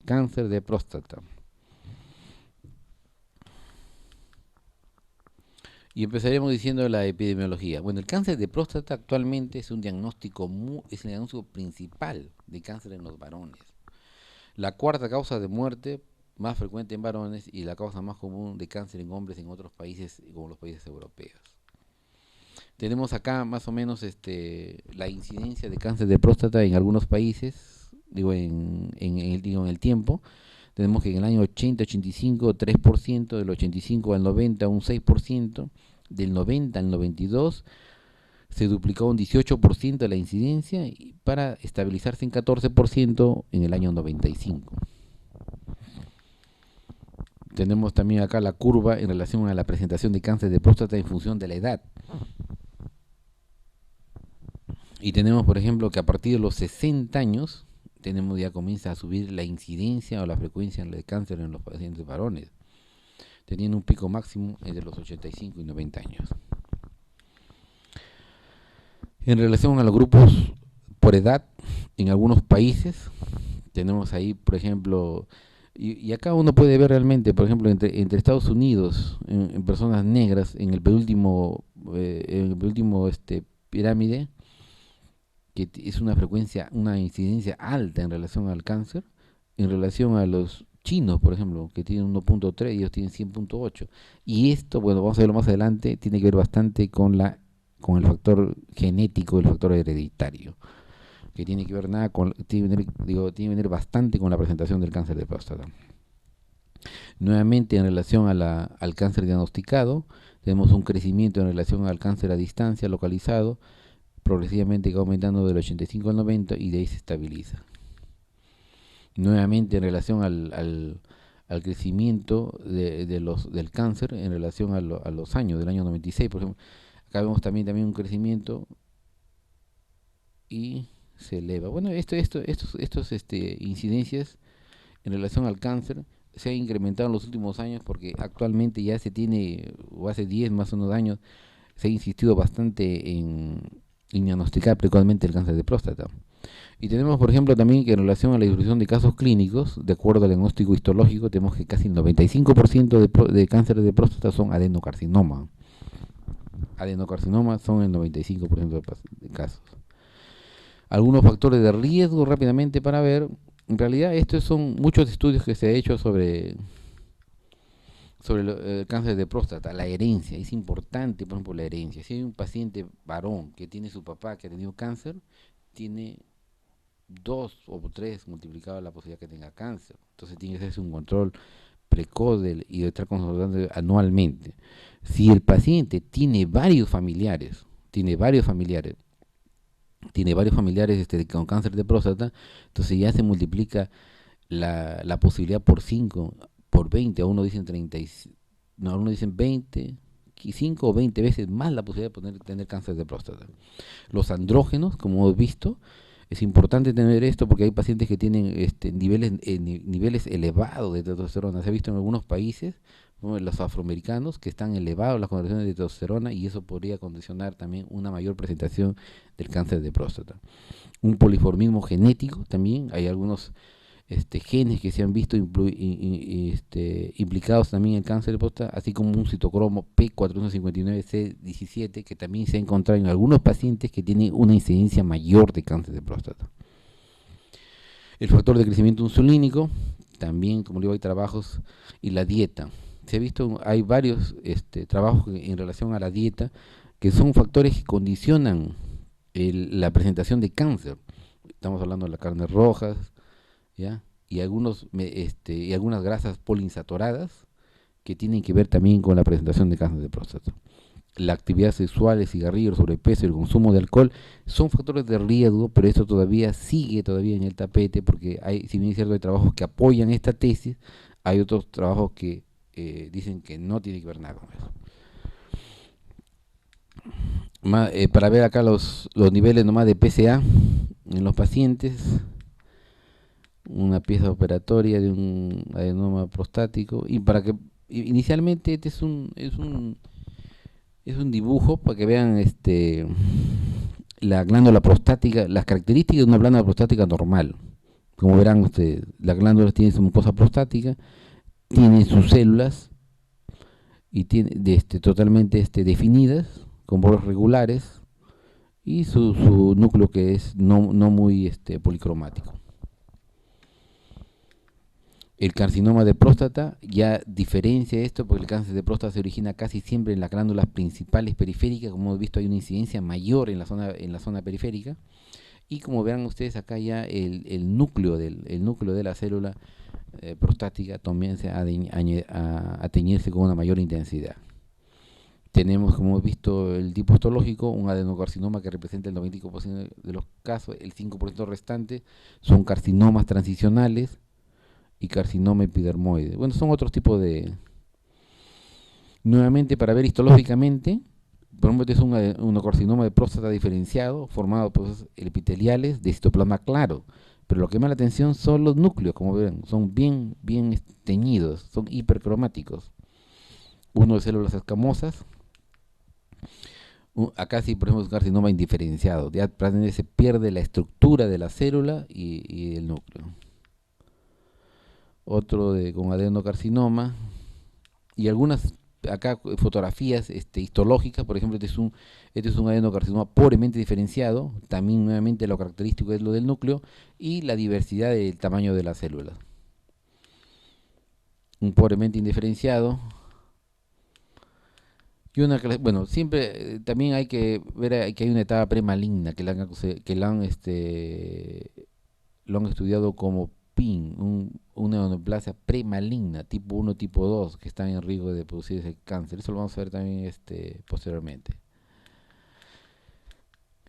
cáncer de próstata. Y empezaremos diciendo la epidemiología. Bueno, el cáncer de próstata actualmente es un diagnóstico es el diagnóstico principal de cáncer en los varones. La cuarta causa de muerte más frecuente en varones y la causa más común de cáncer en hombres en otros países como los países europeos. Tenemos acá más o menos la incidencia de cáncer de próstata en algunos países, en el tiempo. Tenemos que en el año 80-85, 3%, del 85 al 90, un 6%, del 90 al 92 se duplicó un 18% de la incidencia para estabilizarse en 14% en el año 95. Tenemos también acá la curva en relación a la presentación de cáncer de próstata en función de la edad. Y tenemos, por ejemplo, que a partir de los 60 años, ya comienza a subir la incidencia o la frecuencia de cáncer en los pacientes varones, teniendo un pico máximo entre los 85 y 90 años. En relación a los grupos por edad, en algunos países, tenemos ahí, por ejemplo, y acá uno puede ver realmente, por ejemplo, entre Estados Unidos, en personas negras, en el penúltimo pirámide, que es una incidencia alta en relación al cáncer, en relación a los chinos, por ejemplo, que tienen 1.3 y ellos tienen 100.8. Y esto, bueno, vamos a verlo más adelante, tiene que ver bastante con el factor genético, el factor hereditario, que tiene que ver tiene que ver bastante con la presentación del cáncer de próstata. Nuevamente, en relación al cáncer diagnosticado, tenemos un crecimiento en relación al cáncer a distancia localizado, progresivamente va aumentando del 85 al 90 y de ahí se estabiliza. Nuevamente, en relación al crecimiento del cáncer en relación a los años, del año 96, por ejemplo, acá vemos también un crecimiento y se eleva. Bueno, estos incidencias en relación al cáncer se han incrementado en los últimos años porque actualmente ya se tiene, o hace 10 más o menos años, se ha insistido bastante en diagnosticar precozmente el cáncer de próstata. Y tenemos, por ejemplo, también que en relación a la distribución de casos clínicos, de acuerdo al diagnóstico histológico, tenemos que casi el 95% de cáncer de próstata son adenocarcinoma. Adenocarcinoma son el 95% de casos. Algunos factores de riesgo rápidamente para ver. En realidad, estos son muchos estudios que se han hecho sobre el cáncer de próstata. La herencia, es importante, por ejemplo, la herencia. Si hay un paciente varón que tiene su papá que ha tenido cáncer, tiene 2 o 3 multiplicado la posibilidad que tenga cáncer. Entonces tiene que hacerse un control precoz y estar consultando anualmente. Si el paciente tiene varios familiares con cáncer de próstata, entonces ya se multiplica la posibilidad por 5, por 20, algunos dicen 30, algunos dicen 20, 5 o 20 veces más la posibilidad de tener cáncer de próstata. Los andrógenos, como hemos visto, es importante tener esto porque hay pacientes que tienen niveles elevados de testosterona. Se ha visto en algunos países, como los afroamericanos, que están elevados las concentraciones de testosterona y eso podría condicionar también una mayor presentación del cáncer de próstata. Un poliformismo genético también, hay algunos genes que se han visto implicados también en el cáncer de próstata, así como un citocromo P459C17 que también se ha encontrado en algunos pacientes que tienen una incidencia mayor de cáncer de próstata. El factor de crecimiento insulínico, también, como digo, hay trabajos, y la dieta. Se ha visto, hay varios trabajos en relación a la dieta que son factores que condicionan la presentación de cáncer. Estamos hablando de las carnes rojas, ¿ya? Y algunas grasas poliinsaturadas que tienen que ver también con la presentación de cáncer de próstata. La actividad sexual, el cigarrillo, el sobrepeso, el consumo de alcohol son factores de riesgo, pero esto sigue en el tapete porque si bien es cierto, hay trabajos que apoyan esta tesis, hay otros trabajos que dicen que no tiene que ver nada con eso. Para ver acá los niveles nomás de PSA en los pacientes, una pieza operatoria de un adenoma prostático, y para que inicialmente este es un dibujo para que vean la glándula prostática, las características de una glándula prostática normal, Como verán ustedes, la glándula tiene su mucosa prostática, tiene sus células y tiene totalmente definidas, con bordes regulares, y su núcleo que es no muy policromático. El carcinoma de próstata ya diferencia esto porque el cáncer de próstata se origina casi siempre en las glándulas principales periféricas. Como hemos visto, hay una incidencia mayor en la zona periférica. Y como verán ustedes acá ya el núcleo de la célula prostática comienza a teñirse con una mayor intensidad. Tenemos, como hemos visto, el tipo histológico, un adenocarcinoma que representa el 95% de los casos. El 5% restante son carcinomas transicionales y carcinoma epidermoide. Bueno, son otros tipos de... Nuevamente, para ver histológicamente, por ejemplo, este es un carcinoma de próstata diferenciado, formado por epiteliales de citoplasma claro. Pero lo que llama la atención son los núcleos, como ven, son bien teñidos, son hipercromáticos. Uno de células escamosas. Acá sí, por ejemplo, es un carcinoma indiferenciado. Ya se pierde la estructura de la célula y el núcleo. Otro con adenocarcinoma. Y algunas acá fotografías histológicas. Por ejemplo, este es un adenocarcinoma pobremente diferenciado. También nuevamente lo característico es lo del núcleo y la diversidad del tamaño de las células. Un pobremente indiferenciado. Y bueno, siempre también hay que ver que hay una etapa premaligna que lo han estudiado como PIN, una neoplasia premaligna tipo 1, tipo 2, que están en riesgo de producir ese cáncer. Eso lo vamos a ver también posteriormente.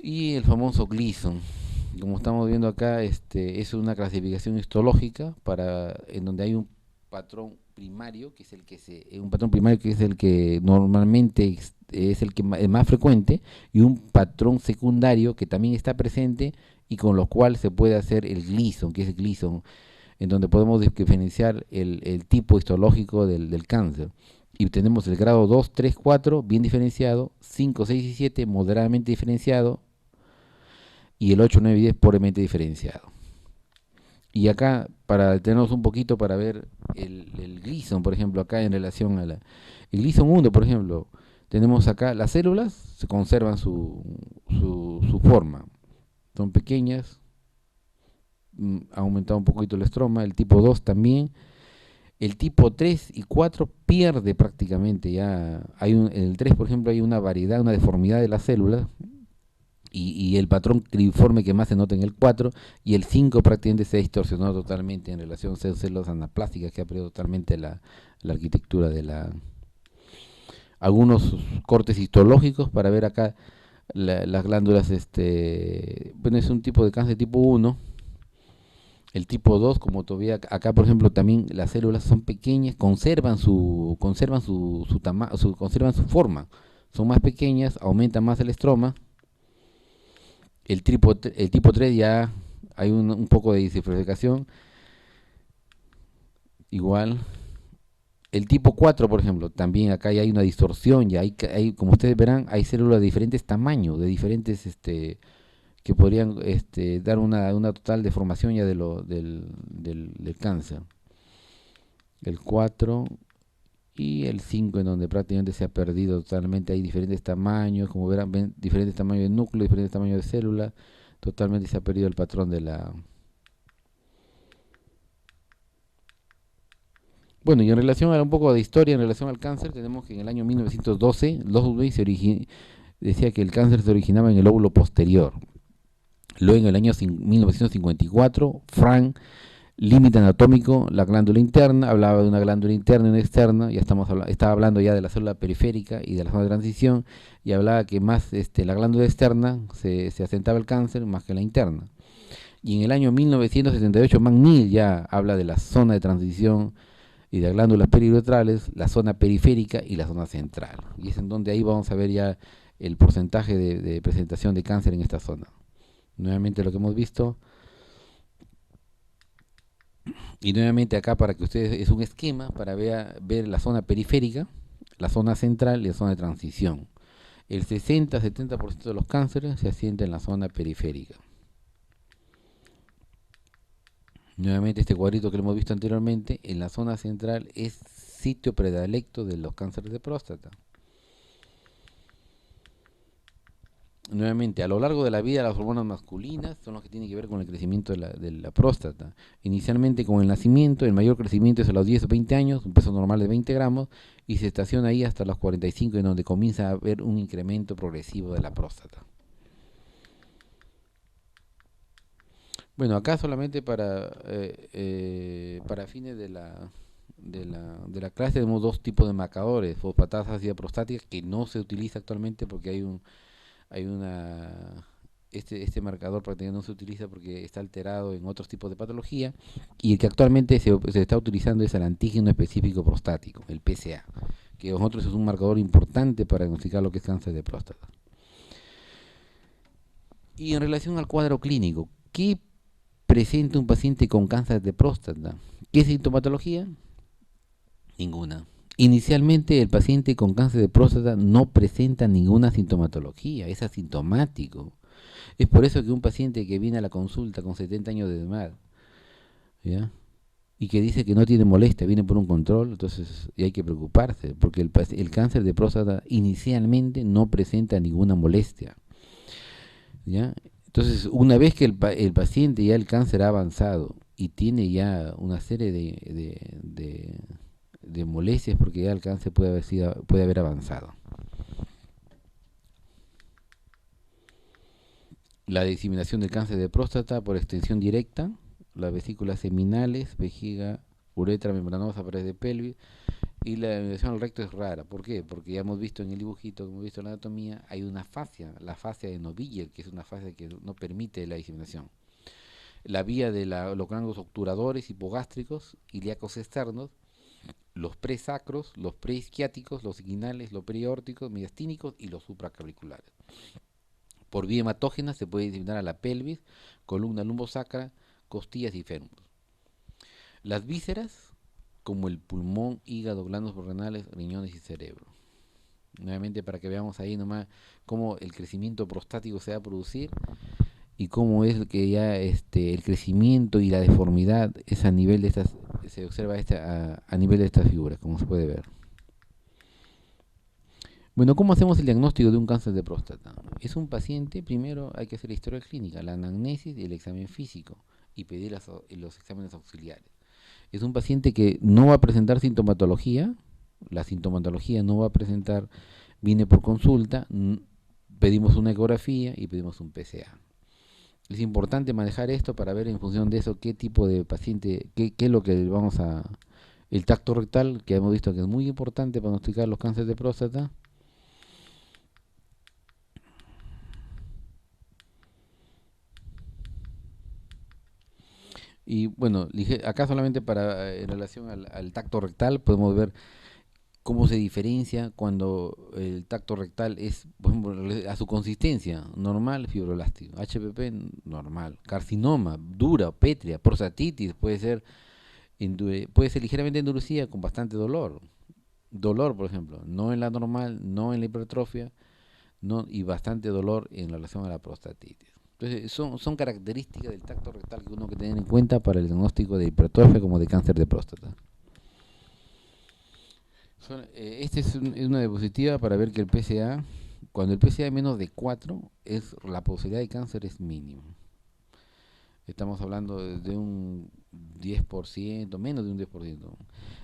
Y el famoso Gleason, como estamos viendo acá, es una clasificación histológica en donde hay un patrón primario, que es el que normalmente es el que es más frecuente, y un patrón secundario que también está presente y con lo cual se puede hacer el Gleason, que es el Gleason, en donde podemos diferenciar el tipo histológico del cáncer. Y tenemos el grado 2, 3, 4 bien diferenciado, 5, 6 y 7 moderadamente diferenciado, y el 8, 9 y 10 pobremente diferenciado. Y acá, para detenernos un poquito para ver el Gleason, por ejemplo, acá en relación el Gleason 1, por ejemplo, tenemos acá las células, se conservan su forma, son pequeñas, ha aumentado un poquito el estroma, el tipo 2 también, el tipo 3 y 4 pierde prácticamente ya, en el 3 por ejemplo hay una variedad, una deformidad de las células, y el patrón cribiforme que más se nota en el 4, y el 5 prácticamente se distorsionó totalmente en relación a células anaplásticas, que ha perdido totalmente la arquitectura de algunos cortes histológicos para ver acá las glándulas, bueno, es un tipo de cáncer tipo 1. El tipo 2, como todavía acá, por ejemplo, también las células son pequeñas, conservan su forma, son más pequeñas, aumenta más el estroma. El tipo 3 ya hay un poco de simplificación. Igual. El tipo 4, por ejemplo, también acá ya hay una distorsión, ya como ustedes verán, hay células de diferentes tamaños, de diferentes, que podrían dar una total deformación ya del cáncer. El 4 y el 5, en donde prácticamente se ha perdido totalmente, hay diferentes tamaños, como verán, ven diferentes tamaños de núcleo, diferentes tamaños de célula, totalmente se ha perdido el patrón de la... Bueno, y en relación a un poco de historia, en relación al cáncer, tenemos que en el año 1912, Loswey decía que el cáncer se originaba en el lóbulo posterior. Luego en el año 1954, Frank, límite anatómico, la glándula interna, hablaba de una glándula interna y una externa, ya estaba hablando ya de la célula periférica y de la zona de transición, y hablaba que más la glándula externa se asentaba el cáncer más que la interna. Y en el año 1978, McNeil ya habla de la zona de transición y de glándulas periuretrales, la zona periférica y la zona central. Y es en donde ahí vamos a ver ya el porcentaje de presentación de cáncer en esta zona. Nuevamente lo que hemos visto. Y nuevamente acá para que ustedes, es un esquema para ver la zona periférica, la zona central y la zona de transición. El 60-70% de los cánceres se asienta en la zona periférica. Nuevamente este cuadrito que lo hemos visto anteriormente, en la zona central es sitio predilecto de los cánceres de próstata. Nuevamente, a lo largo de la vida, las hormonas masculinas son las que tienen que ver con el crecimiento de la próstata. Inicialmente con el nacimiento, el mayor crecimiento es a los 10 o 20 años, un peso normal de 20 gramos, y se estaciona ahí hasta los 45, en donde comienza a haber un incremento progresivo de la próstata. Bueno, acá solamente para fines de la clase tenemos dos tipos de marcadores, fosfatasa ácida prostática, que no se utiliza actualmente porque hay una este marcador prácticamente no se utiliza porque está alterado en otros tipos de patología, y el que actualmente se está utilizando es el antígeno específico prostático, el PSA, que nosotros es un marcador importante para diagnosticar lo que es cáncer de próstata. Y en relación al cuadro clínico, ¿qué presenta un paciente con cáncer de próstata? ¿Qué sintomatología? Ninguna. Inicialmente el paciente con cáncer de próstata no presenta ninguna sintomatología, es asintomático. Es por eso que un paciente que viene a la consulta con 70 años de edad, ¿ya? Y que dice que no tiene molestia, viene por un control, entonces y hay que preocuparse, porque el cáncer de próstata inicialmente no presenta ninguna molestia, ¿ya? Entonces, una vez que el paciente ya el cáncer ha avanzado y tiene ya una serie de molestias, porque ya el cáncer puede haber avanzado. La diseminación del cáncer de próstata por extensión directa, las vesículas seminales, vejiga, uretra membranosa, pared de pelvis, y la diseminación al recto es rara. ¿Por qué? Porque ya hemos visto en el dibujito, hemos visto en la anatomía, hay una fascia, la fascia de Noville, que es una fascia que no permite la diseminación. La vía de los ganglios obturadores hipogástricos, ilíacos externos, los presacros, los preisquiáticos, los inguinales, los periórticos, mediastínicos y los supracabriculares. Por vía hematógena se puede diseminar a la pelvis, columna lumbosacra, costillas y fémur. Las vísceras, como el pulmón, hígado, glándulas renales, riñones y cerebro. Nuevamente para que veamos ahí nomás cómo el crecimiento prostático se va a producir y cómo es que ya el crecimiento y la deformidad es a nivel de estas, se observa a nivel de estas figuras, como se puede ver. Bueno, ¿cómo hacemos el diagnóstico de un cáncer de próstata? Es un paciente, primero hay que hacer la historia clínica, la anamnesis y el examen físico y pedir los exámenes auxiliares. Es un paciente que no va a presentar sintomatología, la sintomatología no va a presentar, viene por consulta, pedimos una ecografía y pedimos un PSA. Es importante manejar esto para ver en función de eso qué tipo de paciente, qué es lo que vamos a... El tacto rectal, que hemos visto que es muy importante para diagnosticar los cánceres de próstata. Y bueno, acá solamente en relación al tacto rectal podemos ver cómo se diferencia cuando el tacto rectal es, por ejemplo, a su consistencia, normal, fibroelástico, HPP normal, carcinoma, dura, pétrea, prostatitis, puede ser ligeramente endurecida con bastante dolor. Dolor, por ejemplo, no en la normal, no en la hipertrofia, no, y bastante dolor en relación a la prostatitis. Entonces, son características del tacto rectal que uno hay que tener en cuenta para el diagnóstico de hipertrofia como de cáncer de próstata. Esta es una diapositiva para ver que el PSA, cuando el PSA es menos de 4, la posibilidad de cáncer es mínima. Estamos hablando de un 10%, menos de un 10%.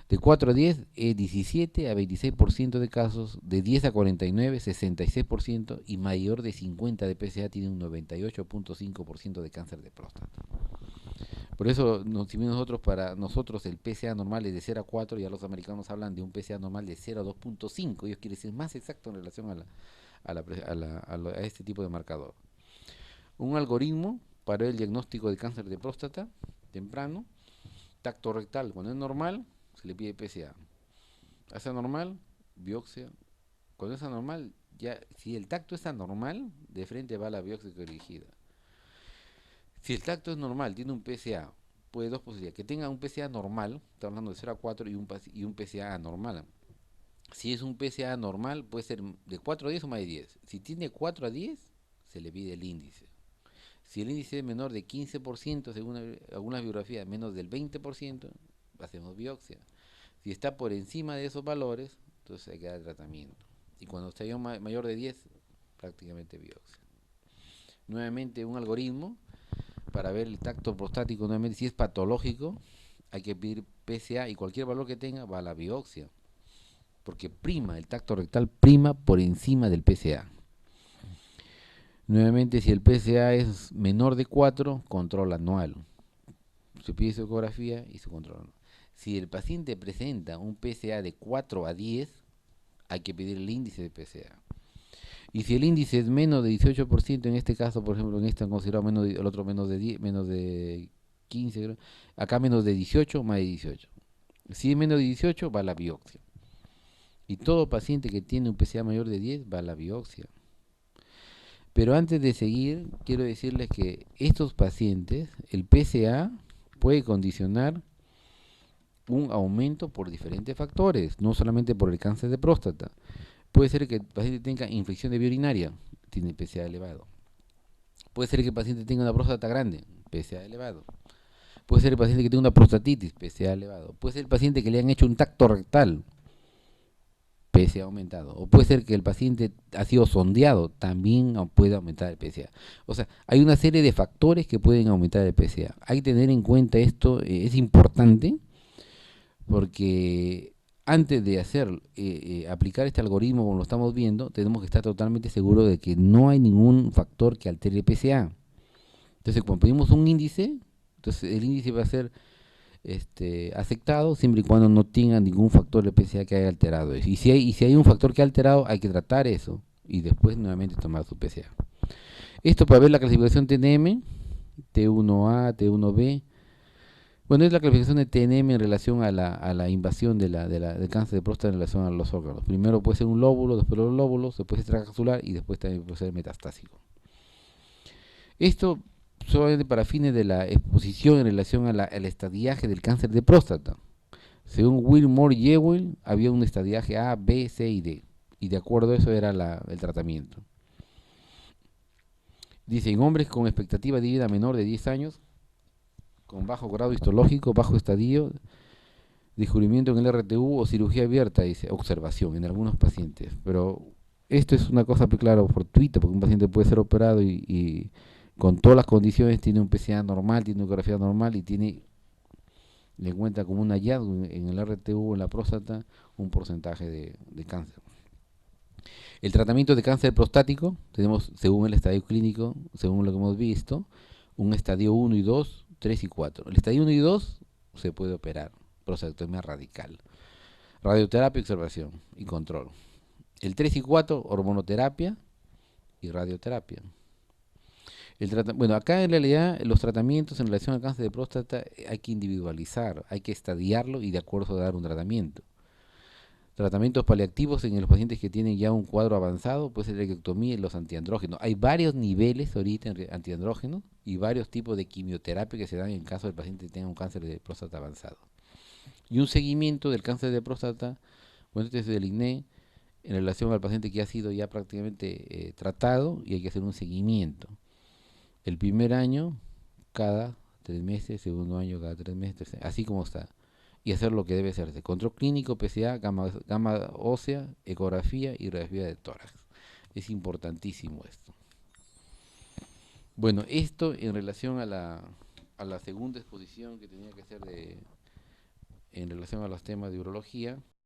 De 4 a 10 es 17 a 26% de casos, de 10 a 49, 66%, y mayor de 50 de PSA tiene un 98.5% de cáncer de próstata. Por eso, para nosotros el PSA normal es de 0 a 4, ya los americanos hablan de un PSA normal de 0 a 2.5, ellos quieren ser más exacto en relación a este tipo de marcador. Un algoritmo para el diagnóstico de cáncer de próstata temprano: tacto rectal, cuando es normal, se le pide PSA. ¿Es anormal? Biopsia. Cuando es anormal, ya, si el tacto es anormal, de frente va la biopsia dirigida. Si el tacto es normal, tiene un PSA, puede dos posibilidades: que tenga un PSA normal, está hablando de 0 a 4, y un PSA anormal. Si es un PSA normal, puede ser de 4 a 10 o más de 10. Si tiene 4 a 10, se le pide el índice. Si el índice es menor de 15%, según algunas biografías, menos del 20%, hacemos biopsia. Si está por encima de esos valores, entonces hay que dar tratamiento. Y cuando está mayor de 10, prácticamente biopsia. Nuevamente un algoritmo para ver el tacto prostático, nuevamente si es patológico, hay que pedir PSA y cualquier valor que tenga va a la biopsia. Porque prima, el tacto rectal prima por encima del PSA. Nuevamente, si el PSA es menor de 4, control anual. Se pide su ecografía y su control anual. Si el paciente presenta un PSA de 4 a 10, hay que pedir el índice de PSA. Y si el índice es menos de 18%, en este caso, por ejemplo, en este han considerado menos de, el otro menos de 10, menos de 15, creo, acá menos de 18, más de 18. Si es menos de 18, va a la biopsia. Y todo paciente que tiene un PSA mayor de 10 va a la biopsia. Pero antes de seguir, quiero decirles que estos pacientes, el PSA puede condicionar un aumento por diferentes factores, no solamente por el cáncer de próstata. Puede ser que el paciente tenga infección de vía urinaria, tiene PSA elevado. Puede ser que el paciente tenga una próstata grande, PSA elevado. Puede ser el paciente que tenga una prostatitis, PSA elevado. Puede ser el paciente que le han hecho un tacto rectal, PSA aumentado. O puede ser que el paciente ha sido sondeado, también puede aumentar el PSA. O sea, hay una serie de factores que pueden aumentar el PSA. Hay que tener en cuenta esto, es importante, porque antes de aplicar este algoritmo como lo estamos viendo, tenemos que estar totalmente seguros de que no hay ningún factor que altere el PSA. Entonces, cuando pedimos un índice, entonces el índice va a ser aceptado siempre y cuando no tenga ningún factor de PSA que haya alterado eso. Y si hay un factor que ha alterado, hay que tratar eso y después nuevamente tomar su PSA. Esto para ver la clasificación TNM, T1A, T1B. Bueno, es la clasificación de TNM en relación a la invasión del cáncer de próstata en relación a los órganos. Primero puede ser un lóbulo, después los lóbulos, después extracapsular y después también puede ser metastásico. Esto solamente para fines de la exposición en relación al estadiaje del cáncer de próstata. Según Wilmore y Ewell, había un estadiaje A, B, C y D. Y de acuerdo a eso era el tratamiento. Dice, en hombres con expectativa de vida menor de 10 años, con bajo grado histológico, bajo estadio, descubrimiento en el RTU o cirugía abierta, dice, observación en algunos pacientes. Pero esto es una cosa, claro, fortuita, porque un paciente puede ser operado y con todas las condiciones tiene un PSA normal, tiene una ecografía normal y le cuenta como un hallazgo en el RTU, en la próstata, un porcentaje de cáncer. El tratamiento de cáncer prostático, tenemos, según el estadio clínico, según lo que hemos visto, un estadio 1 y 2, 3 y 4. El estadio 1 y 2 se puede operar, prostatectomía radical, radioterapia, observación y control. El 3 y 4, hormonoterapia y radioterapia. Bueno, acá en realidad los tratamientos en relación al cáncer de próstata hay que individualizar, hay que estadiarlo y de acuerdo a dar un tratamiento. Tratamientos paliativos en los pacientes que tienen ya un cuadro avanzado, puede ser la ectomía y los antiandrógenos. Hay varios niveles ahorita en antiandrógenos y varios tipos de quimioterapia que se dan en caso del paciente que tenga un cáncer de próstata avanzado. Y un seguimiento del cáncer de próstata, bueno, este es del INE, en relación al paciente que ha sido ya prácticamente tratado y hay que hacer un seguimiento. El primer año, cada 3 meses, segundo año, cada 3 meses, tercer, así como está. Y hacer lo que debe hacerse. Control clínico, PSA, gama ósea, ecografía y radiografía de tórax. Es importantísimo esto. Bueno, esto en relación a la segunda exposición que tenía que hacer en relación a los temas de urología.